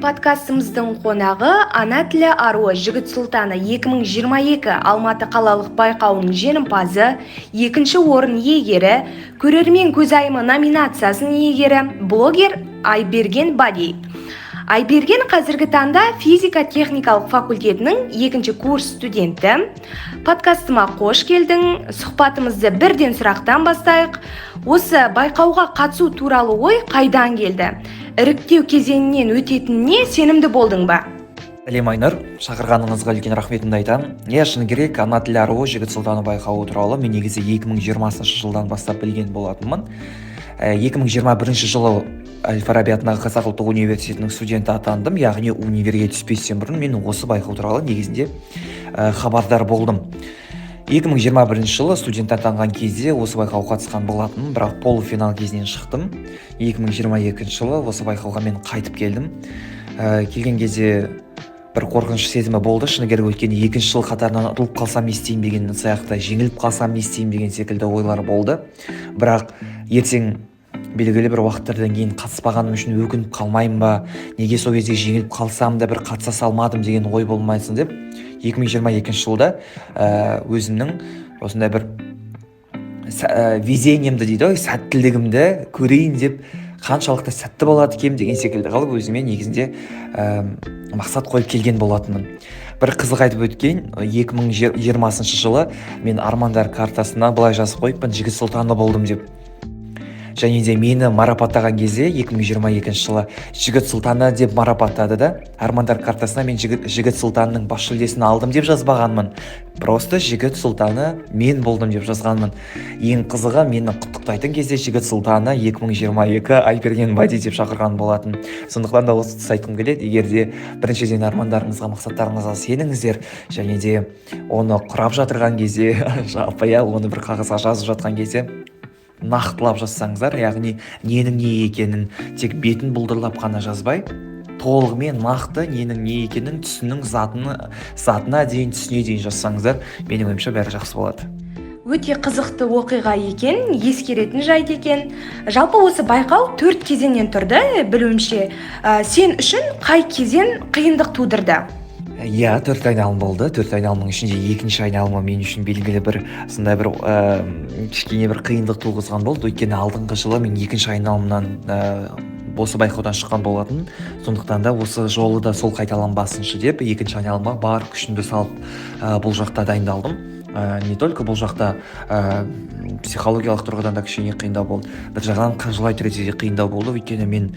подкастымыздың қонағы ана тілі аруы жігіт сұлтаны 2022 Алматы қалалық байқауының жеңімпазы, екінші орын иегері, көрермен көзайымы номинациясының иегері, блогер Айберген Бади. Айберген қазіргі таңда физика-техникалық факультетінің 2-ші курс студенті. Подкастыма қош келдің. Сұхбатымызды бірден сұрақтан бастайық. Осы байқауға қатысу туралы ой қайдан келді? Іріктеу кезеңінен өтетініне сенімді болдың ба? Сәлем Айнұр, шақырғаныңызға үлкен рахметімді айтамын. Шыны керек, ана тілі аруы жігіт сұлтаны байқауы туралы мен негізі 2020 жылдан бастап білген болатынмын. 2021 жылы Әл-Фараби атындағы Қазақ ұлттық университетінің студенті атандым, яғни универге түспестен бұрын мен осы байқау туралы негізінде хабардар болдым. 2021 жылы студент атанған кезде осы байқауға қатысқан болатынмын, бірақ полуфинал кезінен шықтым. 2022 жылы осы байқауға мен қайтып келдім. Келген кезде бір қорқыныш сезімі болды, шыны керек, өйткені екінші жыл қатарынан ұтылып қалсам не істеймін деген сияқты, жеңіліп қалсам не істеймін деген секілді ойлар болды. Бірақ ертең белгілі бір уақыттардан кейін қатыспағаным үшін өкініп қалмаймын ба, неге сол кезде жеңіліп қалсам да бір қатыса салмадым деген ой болмайсың деп 2022 жылда өзімнің осындай бір везениемді дейді ғой, сәттілігімді көрейін деп, қаншалықты сәтті болады екем деген секілді қалып өзіме негізінде мақсат қойып келген болатынмын. Бір қызық айтып өткен, 2020 жылы мен армандар картасына былай жазып қойыппын, жігіт сұлтаны болдым деп. Және де мені марапаттаған кезде 2022 жылы жігіт сұлтаны деп марапаттады да, армандар картасына мен жігіт сұлтанының бас жүлдесін алдым деп жазбағанмын. Просто жігіт сұлтаны мен болдым деп жазғанмын. Ең қызығы, мені құттықтайтын кезде жігіт сұлтаны 2022 Айберген Бади деп шақырған болатын. Сондықтан да осы тұс айтқым келеді, егер де біріншіден армандарыңызға, мақсаттарыңызға сеніңіздер, және де оны құрап жатырған кезде, жалпы оны бір қағазға жазып жатқан кезде нақтылап жазсаңыздар, яғни ненің не екенін тек бетін бұлдырлап қана жазбай, толығымен нақты ненің не екенін түсінің затына дейін, түсіне дейін жазсаңыздар, менің ойымша бәрі жақсы болады. Өте қызықты оқиға екен, ескеретін жайт екен. Жалпы осы байқау 4 кезеңнен тұрды, білуімше. Сен үшін қай кезең қиындық тудырды? 4 айналым болды. 4 айналымның ішінде екінші айналымы мен үшін белгілі бір сондай бір кішкене бір қиындық туғызған болды. Өйткені алдыңғы жылы мен екінші айналымнан осы байқаудан шыққан болатын. Сондықтан да осы жолы да сол қайталанбасыншы деп екінші айналымға бар күшімді салып бұл жақта дайындалдым. Не только бұл жақта психологиялық тұрғыдан да кішкене қиындау болды. Бір жағынан қаржылай түрде де қиындау болды, өйткені мен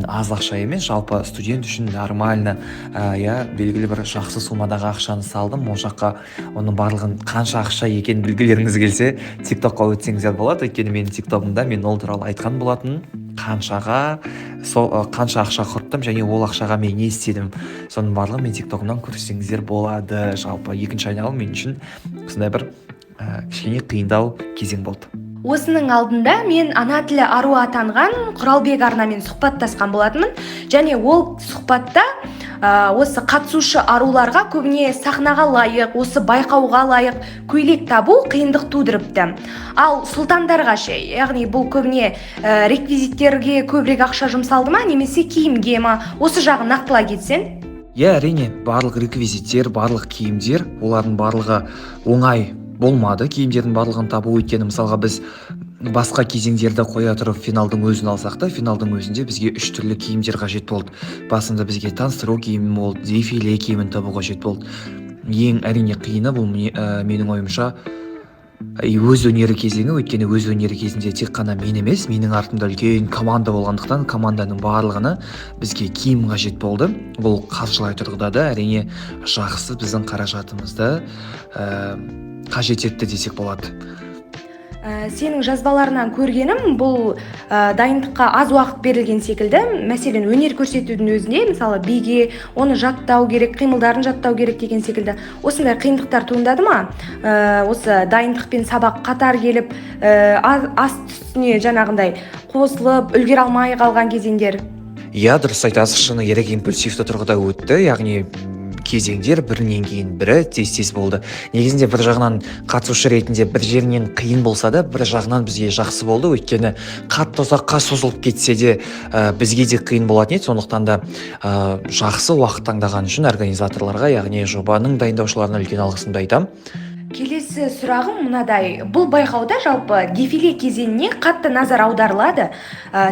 аз ақша емес, жалпы студент үшін нормально, белгілі бір жақсы суммадағы ақшаны салдым. Ол жаққа оның барлығын қанша ақша екенін білгілеріңіз келсе, TikTokқа өтсеңіздер болады. Өйткені мен TikTokымда мен ол туралы айтқан болатын. Қанша ақша құрттым және ол ақшаға мен не істедім, соның барлығын мен TikTokымнан көрсеңіздер болады. Жалпы екінші айналым мен үшін сондай бір кішкене қиындау кезең болды. Осының алдында мен ана тілі аруы атанған Құралбек арнамен сұхбаттасқан болатынмын, және ол сұхбатта осы қатысушы аруларға көбіне сахнаға лайық, осы байқауға лайық көйлек табу қиындық тудырыпты. Ал сұлтандарға ше, яғни бұл көбіне реквизиттерге көбірек ақша жұмсалды ма, немесе киімге ма? Осы жағын нақтылай кетсең? Әрине, барлық реквизиттер, барлық киімдер, олардың барлығы оңай болмады. Киімдердің барлығын табу, өйткені мысалға біз басқа кезеңдерді қоя тұрып финалдың өзін алсақ та, финалдың өзінде бізге 3 түрлі киімдер қажет болды. Басында бізге таныстыру киімі болды, дефиле киімін табу қажет болды. Ең әрине қиыны бұл менің ойымша өз өнері кезеңі, өйткені өз өнері кезінде тек қана мен емес, менің артымда үлкен команда болғандықтан, команданың барлығына бізге киім қажет болды. Бұл қаржылай тұрғыда да әрине жақсы біздің қаражатымызды қажет етті десек болады. Сенің жазбаларынан көргенім, бұл дайындыққа аз уақыт берілген секілді. Мәселен, өнер көрсетудің өзінде, мысалы, биге оны жаттау керек, қимылдарын жаттау керек деген секілді. Осындай қиындықтар туындады ма? Осы дайындықпен сабақ қатар келіп, аст үстіне жаңағындай қосылып, үлгере алмай қалған кезеңдер? Дұрыс айтасыз, шыны керек импульсивті тұрғыда өтті, яғни кезеңдер бірінен кейін бірі тез болды. Негізінде бір жағынан қатысушы ретінде бір жерінен қиын болса да, бір жағынан бізге жақсы болды. Өйткені қатты ұзаққа созылып кетсе де бізге де қиын болатын еді. Сондықтан да жақсы уақыт таңдаған үшін организаторларға, яғни жобаның дайындаушыларына үлкен алғысымды айтамын. Келесі сұрағым мынадай. Бұл байқауда жалпы дефиле кезеңіне қатты назар аударылады.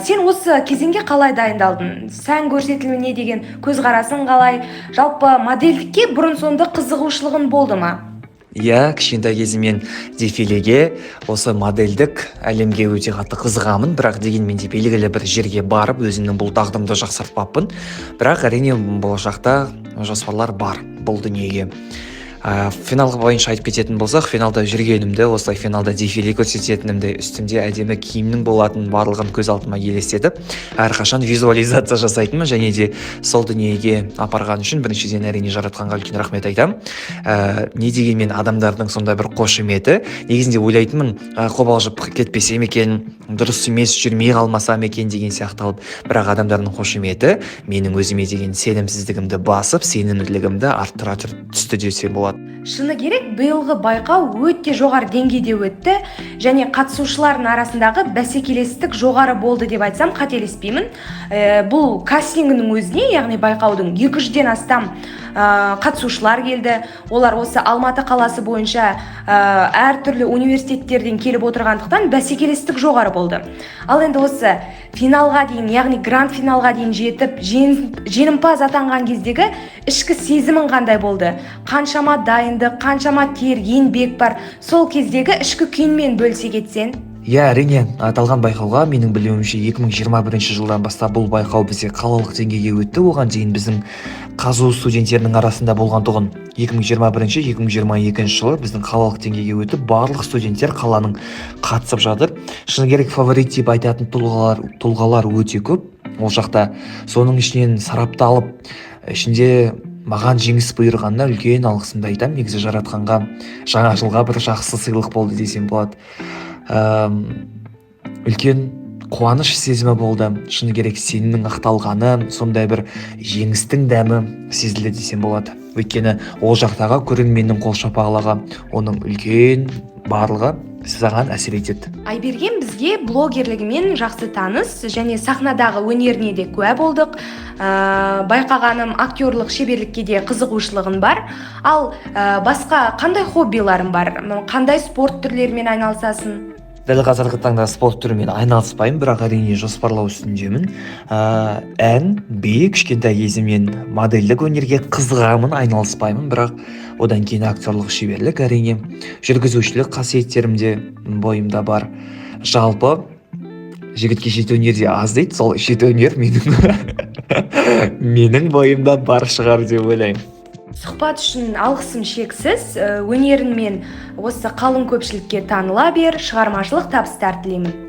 Сен осы кезеңге қалай дайындалдың? Сән көрсетіліміне деген көзқарасың қалай? Жалпы модельдікке бұрын-соңды қызығушылығың болды ма? Иә, кішкентай кезімнен дефилеге, осы модельдік әлемге өте қатты қызығамын, бірақ дегенмен де белгілі бір жерге барып, өзімнің бұл дағдымды жақсартпаппын. Бірақ әрине болашақта жоспарлар бар бұл дүниеге. Финалға бойынша айтып кететін болсақ, финалда жүргенімді, осылай финалда дефиле көрсететінімді, үстімде әдемі киімнің болатын барлығын көз алдыма елестетіп, әрқашан визуализация жасайтынмын, және де сол дүниеге апарған үшін біріншіден әрине жаратқанға үлкен рахмет айтамын. Не дегенмен адамдардың сондай бір қошеметі, негізінде ойлайтынмын, қобалжып кетпесем екен, дұрыс емес жүрмей қалмасам екен деген сияқталып, бірақ адамдардың қошеметі менің өзіме деген сенімсіздігімді басып, сенімділігімді арттыра түсті десе болады. Шыны керек, биылғы байқау өте жоғары деңгейде өтті, және қатысушылардың арасындағы бәсекелестік жоғары болды деп айтсам қателеспеймін. Бұл кастингінің өзіне, яғни байқаудың 200-ден астам қатысушылар келді. Олар осы Алматы қаласы бойынша әртүрлі университеттерден келіп отырғандықтан бәсекелестік жоғары болды. Ал енді осы финалға дейін, яғни гранд финалға дейін жетіп, жеңімпаз атанған кездегі ішкі сезімің қандай болды? Қаншама дайындық, қаншама тер, еңбек бар? Сол кездегі ішкі күйіңмен бөлісе кетсең? Иә, әрине, аталған байқауға менің білуімше 2021 жылдан бастап бұл байқау бізде қалалық деңгейге өтті. Оған дейін біздің қазу студенттерінің арасында болған тұғын 2021-2022 жылы біздің қалалық деңгейге өтіп, барлық студенттер қаланың қатысып жатыр. Шыны керек, фаворит деп айтатын тұлғалар өте көп. Ол жақта соның ішінен сарапталып, ішінде маған жеңіс бұйырғанына үлкен алғысымды айтамын. Негізі жаратқанға жаңа жылға бір жақсы сыйлық болды десем болады. Үлкен қуаныш сезімі болды. Шыны керек, сенімнің ақталғаны, сондай бір жеңістің дәмі сезілді десем болады. Өйткені ол жақтағы көрерменнің қол шапалағы, оның үлкен барлығы саған әсер етеді. Айберген бізге блогерлігімен жақсы таныс, және сахнадағы өнеріне де куә болдық. Байқағаным, актерлық шеберлікке де қызығушылығың бар. Ал басқа қандай хоббиларың бар? Қандай спорт түрлерімен айналысасың? Дәл қазіргі таңда спорт түрімен айналыспаймын, бірақ әрине жоспарлау үстіндемін. Ән, би, кішкентай кезімнен модельдік өнерге қызығамын, айналыспаймын, бірақ одан кейін актерлық шеберлік, әрине жүргізушілік қасиеттерім де бойымда бар. Жалпы жігітке жеті өнер де аз дейді, сол жеті өнер менің бойымда бар шығар деп ойлаймын. Сұхбат үшін алғысым шексіз. Өнеріңмен осы қалың көпшілікке таныла бер, шығармашылық табыстар тілеймін.